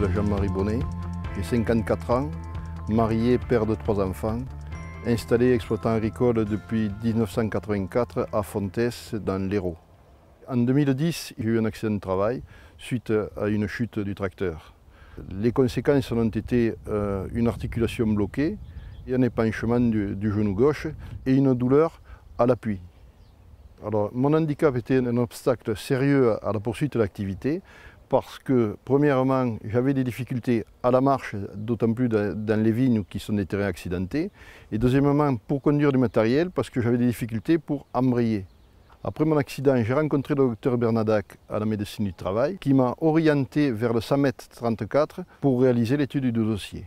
m'appelle Jean-Marie Bonnet, j'ai 54 ans, marié, père de 3 enfants, installé exploitant agricole depuis 1984 à Fontès dans l'Hérault. En 2010, j'ai eu un accident de travail suite à une chute du tracteur. Les conséquences ont été une articulation bloquée, et un épanchement du genou gauche et une douleur à l'appui. Alors, mon handicap était un obstacle sérieux à la poursuite de l'activité parce que, premièrement, j'avais des difficultés à la marche, d'autant plus dans les vignes qui sont des terrains accidentés, et deuxièmement, pour conduire du matériel, parce que j'avais des difficultés pour embrayer. Après mon accident, j'ai rencontré le docteur Bernadac à la médecine du travail, qui m'a orienté vers le 100m34 pour réaliser l'étude du dossier.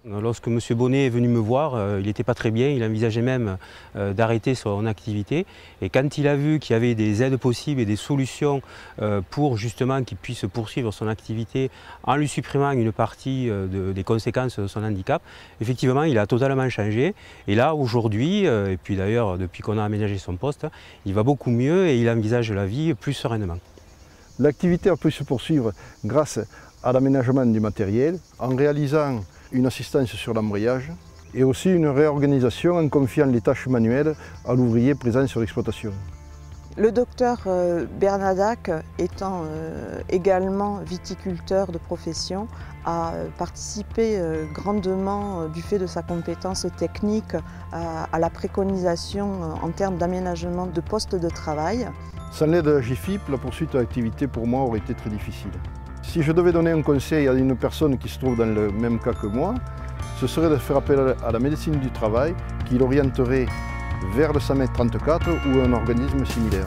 Lorsque M. Bonnet est venu me voir, il n'était pas très bien, il envisageait même d'arrêter son activité. Et quand il a vu qu'il y avait des aides possibles et des solutions pour justement qu'il puisse poursuivre son activité en lui supprimant une partie des conséquences de son handicap, effectivement il a totalement changé. Et là aujourd'hui, et puis d'ailleurs depuis qu'on a aménagé son poste, il va beaucoup mieux et il envisage la vie plus sereinement. L'activité a pu se poursuivre grâce à l'aménagement du matériel, en réalisant une assistance sur l'embrayage et aussi une réorganisation en confiant les tâches manuelles à l'ouvrier présent sur l'exploitation. Le docteur Bernadac, étant également viticulteur de profession, a participé grandement, du fait de sa compétence technique, à la préconisation en termes d'aménagement de postes de travail. Sans l'aide de la GIFIP, la poursuite de l'activité pour moi aurait été très difficile. Si je devais donner un conseil à une personne qui se trouve dans le même cas que moi, ce serait de faire appel à la médecine du travail qui l'orienterait vers le 100m34 ou un organisme similaire.